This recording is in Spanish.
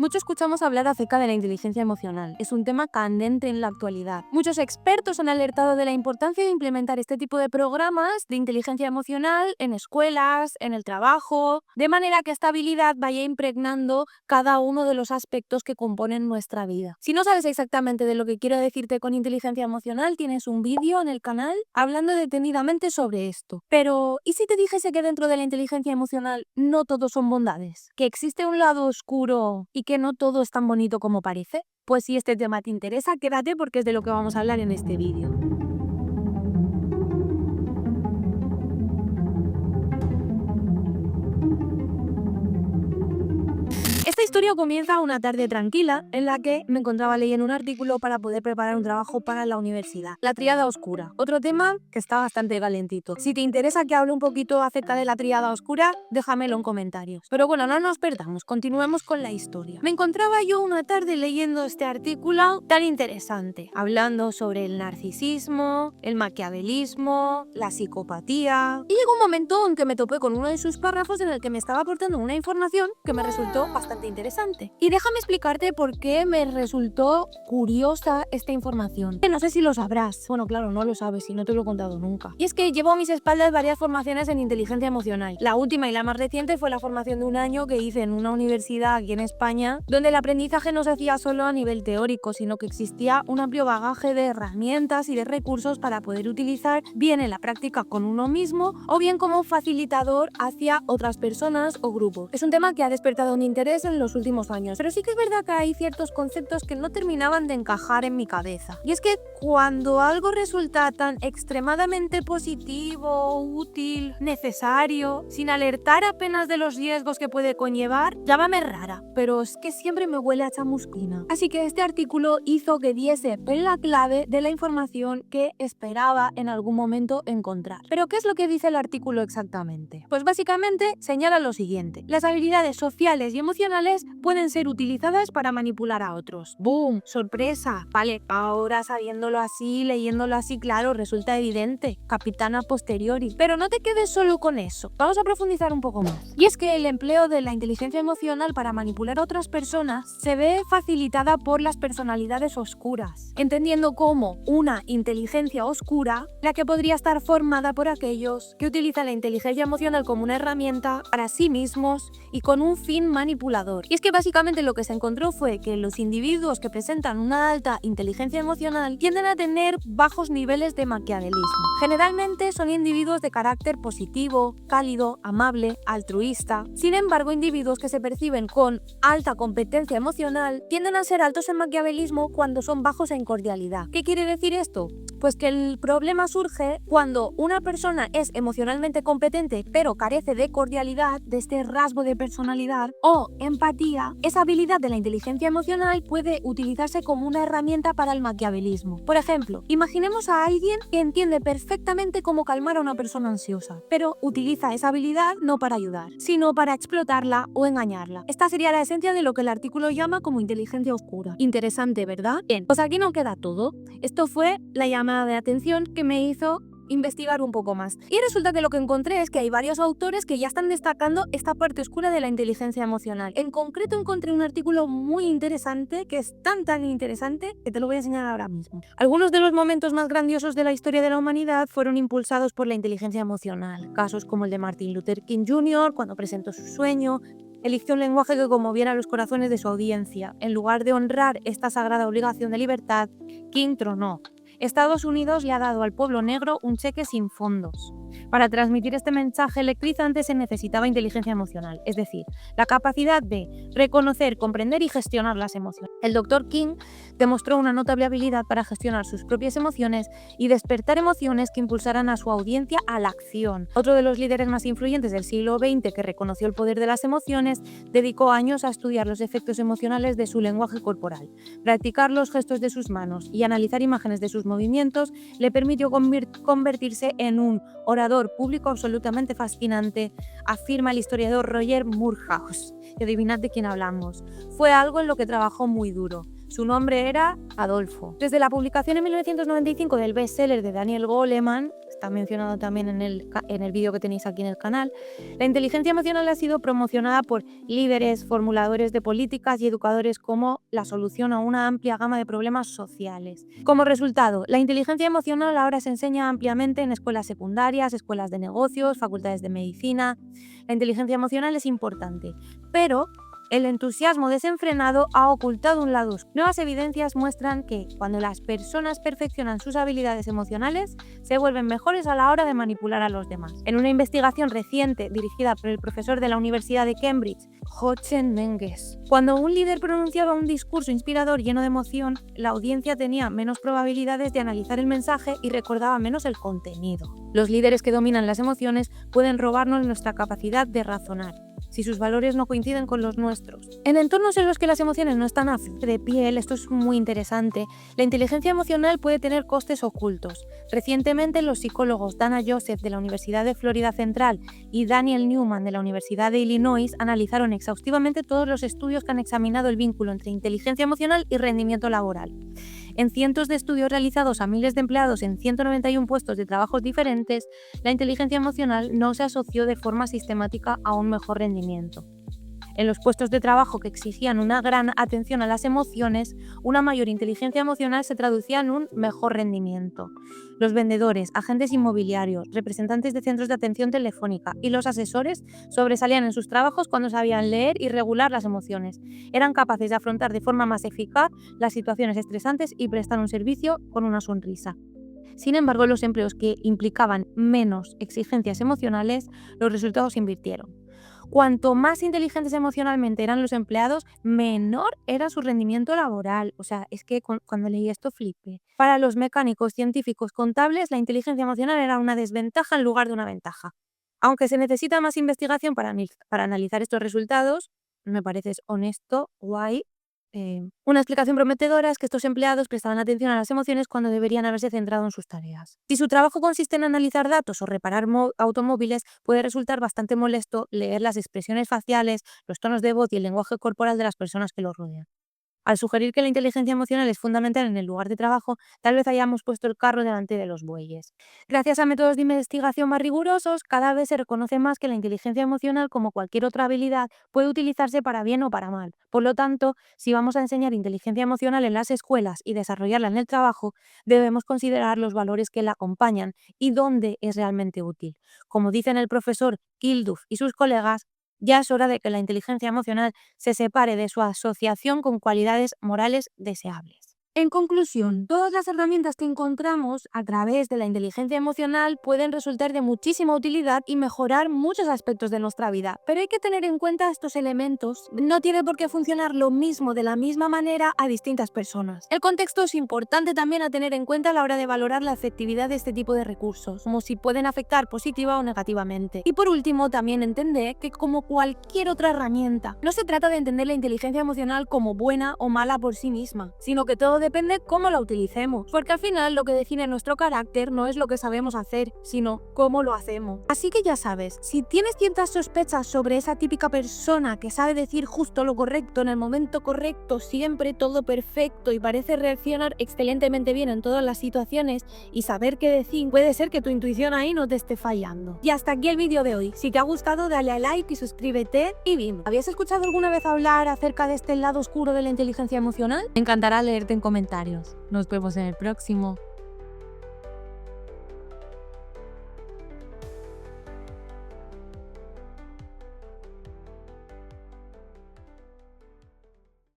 Mucho escuchamos hablar acerca de la inteligencia emocional. Es un tema candente en la actualidad. Muchos expertos han alertado de la importancia de implementar este tipo de programas de inteligencia emocional en escuelas, en el trabajo, de manera que esta habilidad vaya impregnando cada uno de los aspectos que componen nuestra vida. Si no sabes exactamente de lo que quiero decirte con inteligencia emocional, tienes un vídeo en el canal hablando detenidamente sobre esto. Pero, ¿y si te dijese que dentro de la inteligencia emocional no todos son bondades? ¿Que existe un lado oscuro y que no todo es tan bonito como parece? Pues si este tema te interesa, quédate porque es de lo que vamos a hablar en este vídeo. Esta historia comienza una tarde tranquila en la que me encontraba leyendo un artículo para poder preparar un trabajo para la universidad. La tríada oscura, otro tema que está bastante calentito. Si te interesa que hable un poquito acerca de la tríada oscura, déjamelo en comentarios. Pero bueno, no nos perdamos, continuemos con la historia. Me encontraba yo una tarde leyendo este artículo tan interesante, hablando sobre el narcisismo, el maquiavelismo, la psicopatía. Y llegó un momento en que me topé con uno de sus párrafos en el que me estaba aportando una información que me resultó bastante interesante. Y déjame explicarte por qué me resultó curiosa esta información. Que no sé si lo sabrás. Bueno, claro, no lo sabes si no te lo he contado nunca. Y es que llevo a mis espaldas varias formaciones en inteligencia emocional. La última y la más reciente fue la formación de un año que hice en una universidad aquí en España, donde el aprendizaje no se hacía solo a nivel teórico, sino que existía un amplio bagaje de herramientas y de recursos para poder utilizar bien en la práctica con uno mismo o bien como facilitador hacia otras personas o grupos. Es un tema que ha despertado un interés en los últimos años, pero sí que es verdad que hay ciertos conceptos que no terminaban de encajar en mi cabeza. Y es que cuando algo resulta tan extremadamente positivo, útil, necesario, sin alertar apenas de los riesgos que puede conllevar, llámame rara, pero es que siempre me huele a chamusquina. Así que este artículo hizo que diese la clave de la información que esperaba en algún momento encontrar. ¿Pero qué es lo que dice el artículo exactamente? Pues básicamente señala lo siguiente: las habilidades sociales y emocionales pueden ser utilizadas para manipular a otros. ¡Boom! ¡Sorpresa! Vale, ahora sabiéndolo así, leyéndolo así, claro, resulta evidente. Capitana posteriori. Pero no te quedes solo con eso. Vamos a profundizar un poco más. Y es que el empleo de la inteligencia emocional para manipular a otras personas se ve facilitada por las personalidades oscuras, entendiendo como una inteligencia oscura la que podría estar formada por aquellos que utilizan la inteligencia emocional como una herramienta para sí mismos y con un fin manipulador. Y es que básicamente lo que se encontró fue que los individuos que presentan una alta inteligencia emocional tienden a tener bajos niveles de maquiavelismo. Generalmente son individuos de carácter positivo, cálido, amable, altruista. Sin embargo, individuos que se perciben con alta competencia emocional tienden a ser altos en maquiavelismo cuando son bajos en cordialidad. ¿Qué quiere decir esto? Pues que el problema surge cuando una persona es emocionalmente competente pero carece de cordialidad, de este rasgo de personalidad o empatía. Esa habilidad de la inteligencia emocional puede utilizarse como una herramienta para el maquiavelismo. Por ejemplo, imaginemos a alguien que entiende perfectamente cómo calmar a una persona ansiosa, pero utiliza esa habilidad no para ayudar, sino para explotarla o engañarla. Esta sería la esencia de lo que el artículo llama como inteligencia oscura. Interesante, ¿verdad? Bien, pues aquí no queda todo. Esto fue la llamada de atención que me hizo investigar un poco más. Y resulta que lo que encontré es que hay varios autores que ya están destacando esta parte oscura de la inteligencia emocional. En concreto encontré un artículo muy interesante, que es tan interesante que te lo voy a enseñar ahora mismo. Algunos de los momentos más grandiosos de la historia de la humanidad fueron impulsados por la inteligencia emocional. Casos como el de Martin Luther King Jr. cuando presentó su sueño, eligió un lenguaje que conmoviera los corazones de su audiencia. En lugar de honrar esta sagrada obligación de libertad, King tronó. Estados Unidos le ha dado al pueblo negro un cheque sin fondos. Para transmitir este mensaje electrizante se necesitaba inteligencia emocional, es decir, la capacidad de reconocer, comprender y gestionar las emociones. El Dr. King demostró una notable habilidad para gestionar sus propias emociones y despertar emociones que impulsaran a su audiencia a la acción. Otro de los líderes más influyentes del siglo XX que reconoció el poder de las emociones dedicó años a estudiar los efectos emocionales de su lenguaje corporal. Practicar los gestos de sus manos y analizar imágenes de sus movimientos le permitió convertirse en un orador público absolutamente fascinante, afirma el historiador Roger Moorhouse. Y adivinad de quién hablamos. Fue algo en lo que trabajó muy duro. Su nombre era Adolfo. Desde la publicación en 1995 del bestseller de Daniel Goleman, está mencionado también en el vídeo que tenéis aquí en el canal, la inteligencia emocional ha sido promocionada por líderes, formuladores de políticas y educadores como la solución a una amplia gama de problemas sociales. Como resultado, la inteligencia emocional ahora se enseña ampliamente en escuelas secundarias, escuelas de negocios, facultades de medicina. La inteligencia emocional es importante, pero el entusiasmo desenfrenado ha ocultado un lado oscuro. Nuevas evidencias muestran que cuando las personas perfeccionan sus habilidades emocionales, se vuelven mejores a la hora de manipular a los demás. En una investigación reciente dirigida por el profesor de la Universidad de Cambridge, Jochen Menges, cuando un líder pronunciaba un discurso inspirador lleno de emoción, la audiencia tenía menos probabilidades de analizar el mensaje y recordaba menos el contenido. Los líderes que dominan las emociones pueden robarnos nuestra capacidad de razonar si sus valores no coinciden con los nuestros. En entornos en los que las emociones no están a flor de piel, esto es muy interesante, la inteligencia emocional puede tener costes ocultos. Recientemente, los psicólogos Dana Joseph de la Universidad de Florida Central y Daniel Newman de la Universidad de Illinois analizaron exhaustivamente todos los estudios que han examinado el vínculo entre inteligencia emocional y rendimiento laboral. En cientos de estudios realizados a miles de empleados en 191 puestos de trabajos diferentes, la inteligencia emocional no se asoció de forma sistemática a un mejor rendimiento. En los puestos de trabajo que exigían una gran atención a las emociones, una mayor inteligencia emocional se traducía en un mejor rendimiento. Los vendedores, agentes inmobiliarios, representantes de centros de atención telefónica y los asesores sobresalían en sus trabajos cuando sabían leer y regular las emociones. Eran capaces de afrontar de forma más eficaz las situaciones estresantes y prestar un servicio con una sonrisa. Sin embargo, en los empleos que implicaban menos exigencias emocionales, los resultados invirtieron. Cuanto más inteligentes emocionalmente eran los empleados, menor era su rendimiento laboral. O sea, es que cuando leí esto flipé. Para los mecánicos, científicos, contables, la inteligencia emocional era una desventaja en lugar de una ventaja. Aunque se necesita más investigación para analizar estos resultados, me parece honesto, guay. Una explicación prometedora es que estos empleados prestaban atención a las emociones cuando deberían haberse centrado en sus tareas. Si su trabajo consiste en analizar datos o reparar automóviles, puede resultar bastante molesto leer las expresiones faciales, los tonos de voz y el lenguaje corporal de las personas que los rodean. Al sugerir que la inteligencia emocional es fundamental en el lugar de trabajo, tal vez hayamos puesto el carro delante de los bueyes. Gracias a métodos de investigación más rigurosos, cada vez se reconoce más que la inteligencia emocional, como cualquier otra habilidad, puede utilizarse para bien o para mal. Por lo tanto, si vamos a enseñar inteligencia emocional en las escuelas y desarrollarla en el trabajo, debemos considerar los valores que la acompañan y dónde es realmente útil. Como dicen el profesor Kilduff y sus colegas, ya es hora de que la inteligencia emocional se separe de su asociación con cualidades morales deseables. En conclusión, todas las herramientas que encontramos a través de la inteligencia emocional pueden resultar de muchísima utilidad y mejorar muchos aspectos de nuestra vida, pero hay que tener en cuenta estos elementos. No tiene por qué funcionar lo mismo de la misma manera a distintas personas. El contexto es importante también a tener en cuenta a la hora de valorar la efectividad de este tipo de recursos, como si pueden afectar positiva o negativamente. Y por último, también entender que, como cualquier otra herramienta, no se trata de entender la inteligencia emocional como buena o mala por sí misma, sino que todo depende cómo la utilicemos, porque al final lo que define nuestro carácter no es lo que sabemos hacer, sino cómo lo hacemos. Así que ya sabes, si tienes ciertas sospechas sobre esa típica persona que sabe decir justo lo correcto en el momento correcto, siempre todo perfecto y parece reaccionar excelentemente bien en todas las situaciones y saber qué decir, puede ser que tu intuición ahí no te esté fallando. Y hasta aquí el vídeo de hoy. Si te ha gustado, dale a like y suscríbete y bim. ¿Habías escuchado alguna vez hablar acerca de este lado oscuro de la inteligencia emocional? Me encantará leerte en comentarios. Nos vemos en el próximo.